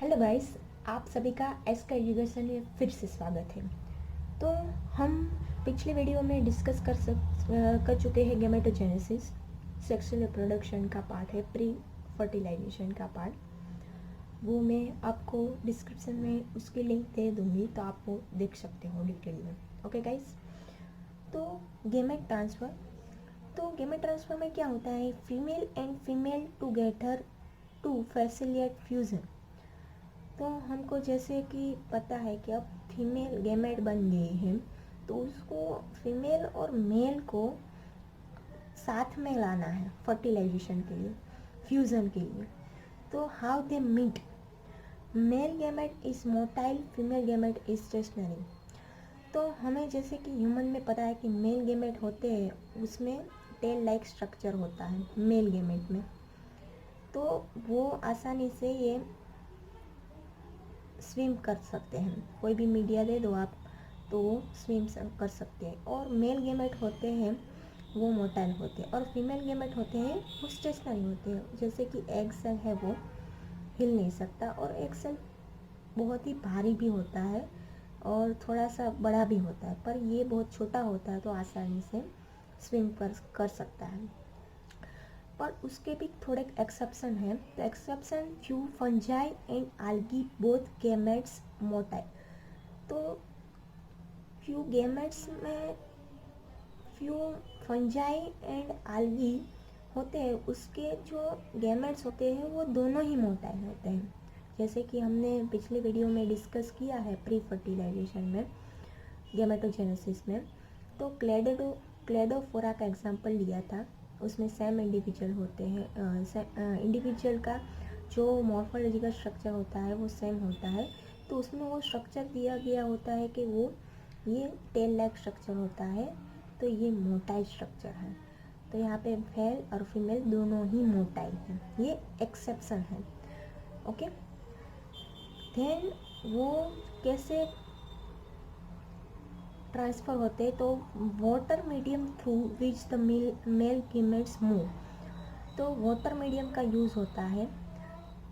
Hello guys, आप सभी का एस का एजुकेशन में फिर से स्वागत है। तो हम पिछले वीडियो में डिस्कस कर चुके हैं गेमेटोजेनेसिस, सेक्सुअल रिप्रोडक्शन का पार्ट है, प्री फर्टिलाइजेशन का पार्ट। वो मैं आपको डिस्क्रिप्शन में उसकी लिंक दे दूँगी, तो आप वो देख सकते हो डिटेल में। ओके गाइस, तो गेमेट ट्रांसफ़र। तो गेमेट ट्रांसफ़र में क्या होता है, female and female together to facilitate fusion. तो हमको जैसे कि पता है कि अब फीमेल गैमेट बन गए हैं, तो उसको फीमेल और मेल को साथ में लाना है फर्टिलाइजेशन के लिए, फ्यूज़न के लिए। तो how they meet, male gamete is motile, female gamete is stationary. तो हमें जैसे कि ह्यूमन में पता है कि मेल गैमेट होते हैं, उसमें टेल लाइक स्ट्रक्चर होता है मेल गैमेट में। तो वो आसानी से ये स्विम कर सकते हैं, कोई भी मीडिया दे दो आप तो वो स्विम कर सकते हैं। और मेल गेमेट होते हैं वो मोटाइल होते हैं, और फीमेल गेमेट होते हैं वो स्टेशनरी होते हैं। जैसे कि एग सेल है वो हिल नहीं सकता, और एग सेल बहुत ही भारी भी होता है और थोड़ा सा बड़ा भी होता है, पर ये बहुत छोटा होता है तो आसानी से स्विम कर सकता है। पर उसके भी थोड़े एक्सेप्शन हैं। तो exception, few fungi and algae both gametes motile. तो फ्यू गेमेट्स में फ्यू फंजाई एंड आल्गी होते हैं, उसके जो गेमेट्स होते हैं वो दोनों ही मोटाइल होते हैं। जैसे कि हमने पिछले वीडियो में डिस्कस किया है प्री फर्टिलाइजेशन में, गेमेटोजेनेसिस में। तो क्लेडोफोरा का एग्जांपल लिया था, उसमें सेम इंडिविजुअल होते हैं, इंडिविजुअल का जो मॉर्फोलॉजिकल स्ट्रक्चर होता है वो सेम होता है। तो उसमें वो स्ट्रक्चर दिया गया होता है कि वो ये टेल लाइक स्ट्रक्चर होता है, तो ये मोटाइल स्ट्रक्चर है। तो यहाँ पे मेल और फीमेल दोनों ही मोटाइल हैं, ये एक्सेप्शन है। ओके, देन वो कैसे ट्रांसफ़र होते हैं, तो water medium through which the male gametes move. तो वाटर मीडियम का यूज़ होता है,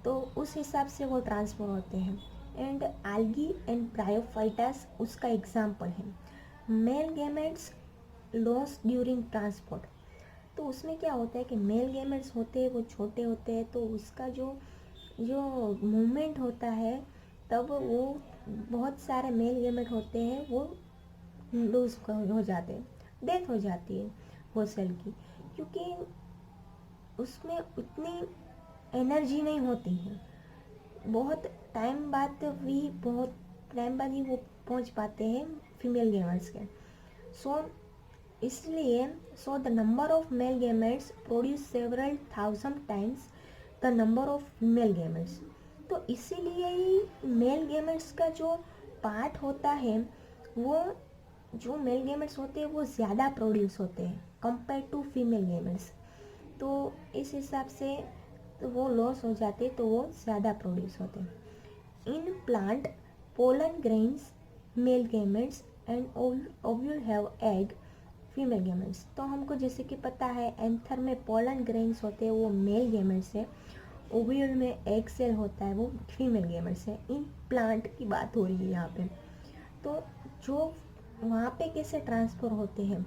तो उस हिसाब से वो ट्रांसफ़र होते हैं। एंड आल्गी एंड ब्रायोफाइटास उसका एग्जाम्पल है। Male gametes loss during transport. तो उसमें क्या होता है कि मेल गैमेट्स होते हैं वो छोटे होते हैं, तो उसका जो जो मूवमेंट होता है, तब वो बहुत सारे मेल गैमेट होते हैं वो लूज हो जाते हैं, डेथ हो जाती है वो सेल की, क्योंकि उसमें उतनी एनर्जी नहीं होती है। बहुत टाइम बाद भी बहुत टाइम बाद ही वो पहुंच पाते हैं फीमेल गेमर्स के। सो इसलिए the number of male gamers produce several thousand times the number of female gamers. तो इसीलिए ही मेल गेमर्स का जो पार्ट होता है, वो जो मेल गेमर्स होते हैं वो ज़्यादा प्रोड्यूस होते हैं कंपेयर टू फीमेल गेमर्स। तो इस हिसाब से तो वो लॉस हो जाते, तो वो ज़्यादा प्रोड्यूस होते हैं। In plant pollen grains male gametes and ovule have egg female gametes. तो हमको जैसे कि पता है एंथर में पोलन ग्रेन्स होते हैं वो मेल गेमेट्स है, ओव्यूल में एग सेल होता है वो फीमेल गेमेट्स है। इन प्लांट की बात हो रही है यहाँ पे। तो जो वहाँ पे कैसे ट्रांसफ़र होते हैं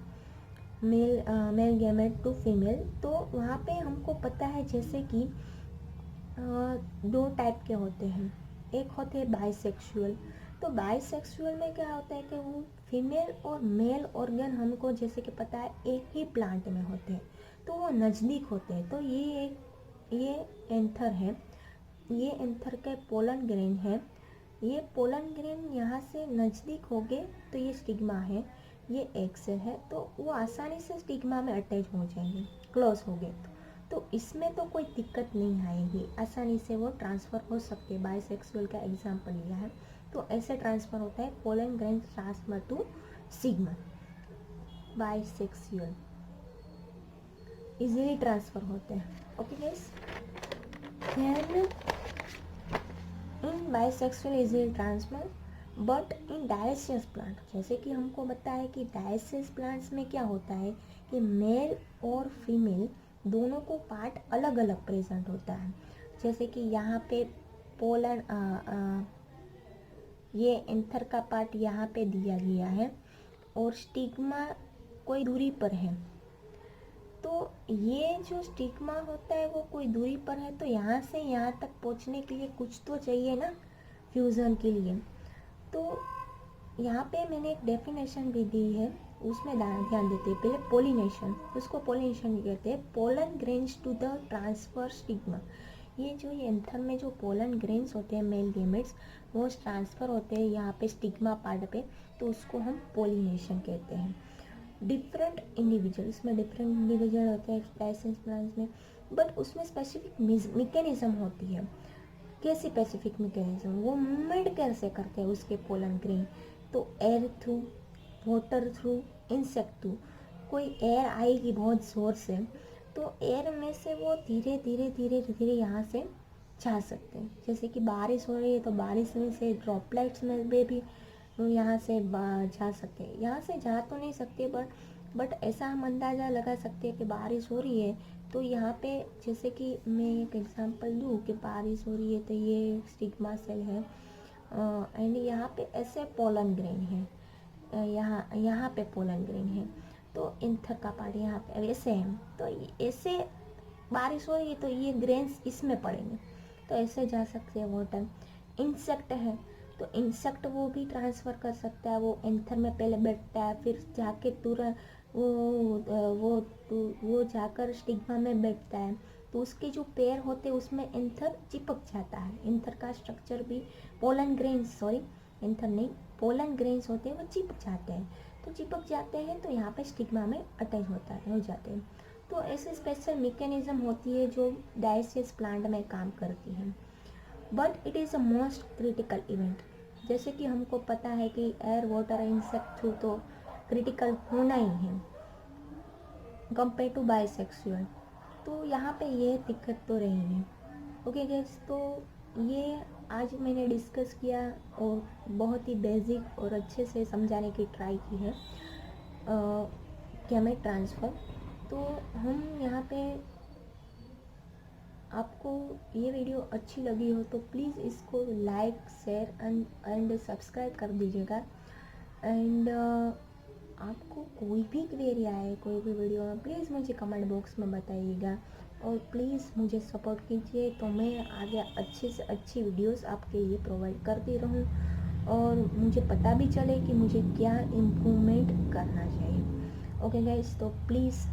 मेल गैमेट टू फीमेल, तो वहाँ पे हमको पता है जैसे कि दो टाइप के होते हैं। एक होते हैं बाइसेक्सुअल। तो बाइसेक्सुअल में क्या होता है कि वो फीमेल और मेल ऑर्गन हमको जैसे कि पता है एक ही प्लांट में होते हैं, तो वो नज़दीक होते हैं। तो ये एंथर है, ये एंथर का पोलन ग्रेन है। ये पोलन ग्रेन यहाँ से नज़दीक हो गए तो ये स्टिग्मा है, ये एक्सेल है, तो वो आसानी से स्टिग्मा में अटैच हो जाएंगे, क्लोज हो गए तो इसमें तो कोई दिक्कत नहीं आएगी, आसानी से वो ट्रांसफ़र हो सकते हैं। बाइसेक्सुअल का एग्जांपल लिया है, तो ऐसे ट्रांसफ़र होता है pollen grain transfer to sigma. Bisexual easily transfer होते हैं। Okay guys, then in bisexual easily transfer but in dioecious plant, जैसे कि हमको पता है कि डायसियस प्लांट्स में क्या होता है कि मेल और फीमेल दोनों को पार्ट अलग अलग प्रेजेंट होता है। जैसे कि यहाँ पे पोलन ये एंथर का पार्ट यहाँ पे दिया गया है और स्टिग्मा कोई दूरी पर है। तो ये जो स्टिग्मा होता है वो कोई दूरी पर है, तो यहाँ से यहाँ तक पहुँचने के लिए कुछ तो चाहिए ना फ्यूज़न के लिए। तो यहाँ पे मैंने एक डेफिनेशन भी दी है, उसमें ध्यान देते हैं। पहले पोलिनेशन, उसको पोलिनेशन भी कहते हैं। Pollen grains to the transfer stigma, ये जो ये एंथर में जो पोलन ग्रेन्स होते हैं मेल गैमेट्स, वो ट्रांसफ़र होते हैं यहाँ पे स्टिग्मा पार्ट पे, तो उसको हम पोलिनेशन कहते हैं। डिफरेंट इंडिविजुअल, इसमें डिफरेंट इंडिविजुअल होते हैं डायसेंस प्लांट्स में, बट उसमें स्पेसिफिक मैकेनिज्म होती है। कैसी स्पेसिफिक मैकेनिज्म, वो मूवमेंट कैसे करते हैं उसके पोलन ग्रेन, तो air through, water through, insect through. कोई एयर आएगी बहुत ज़ोर से, तो एयर में से वो धीरे धीरे धीरे धीरे यहाँ से जा सकते हैं। जैसे कि बारिश हो रही है तो बारिश में से ड्रॉपलेट्स में भी वो यहाँ से जा सकते हैं। यहाँ से जा तो नहीं सकते, बट ऐसा हम अंदाज़ा लगा सकते हैं कि बारिश हो रही है, तो यहाँ पे जैसे कि मैं एक एग्जांपल दूँ कि बारिश हो रही है तो ये स्टिग्मा सेल है एंड यहाँ पे ऐसे पोलन ग्रेन है, यहाँ पे पोलन ग्रेन है, तो एंथर का पार्ट यहाँ पे ऐसे है। तो ऐसे बारिश हो रही है तो ये ग्रेन्स इसमें पड़ेंगे, तो ऐसे जा सकते हैं वाटर। इंसेक्ट है तो इंसेक्ट वो भी ट्रांसफ़र कर सकता है, वो एंथर में पहले बैठता है, फिर जाके तुरंत वो जाकर स्टिग्मा में बैठता है, तो उसके जो पैर होते हैं उसमें एंथर चिपक जाता है। एंथर का स्ट्रक्चर भी पोलन ग्रेन्स, सॉरी एंथर नहीं, पोलन ग्रेन्स होते हैं वो चिपक जाते हैं, तो चिपक जाते हैं तो यहाँ पे स्टिग्मा में अटैच हो जाते हैं। तो ऐसे स्पेशल मैकेनिज्म होती है जो डायसियस प्लांट में काम करती है, but it is a most critical event. जैसे कि हमको पता है कि एयर वाटर इंसेक्ट थ्रू तो क्रिटिकल होना ही है कंपेयर टू बाइसेक्सुअल, तो यहाँ पे ये दिक्कत तो रही है। ओके गाइस, तो ये आज मैंने डिस्कस किया और बहुत ही बेसिक और अच्छे से समझाने की ट्राई की है गैमेट ट्रांसफ़र। तो हम यहाँ पे, आपको ये वीडियो अच्छी लगी हो तो प्लीज़ इसको लाइक, शेयर एंड सब्सक्राइब कर दीजिएगा। एंड आपको कोई भी क्वेरी आए कोई भी वीडियो में, प्लीज़ मुझे कमेंट बॉक्स में बताइएगा और प्लीज़ मुझे सपोर्ट कीजिए, तो मैं आगे अच्छे से अच्छी वीडियोस आपके लिए प्रोवाइड करती रहूं और मुझे पता भी चले कि मुझे क्या इम्प्रूवमेंट करना चाहिए। ओके गाइस, तो please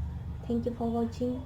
thank you for watching.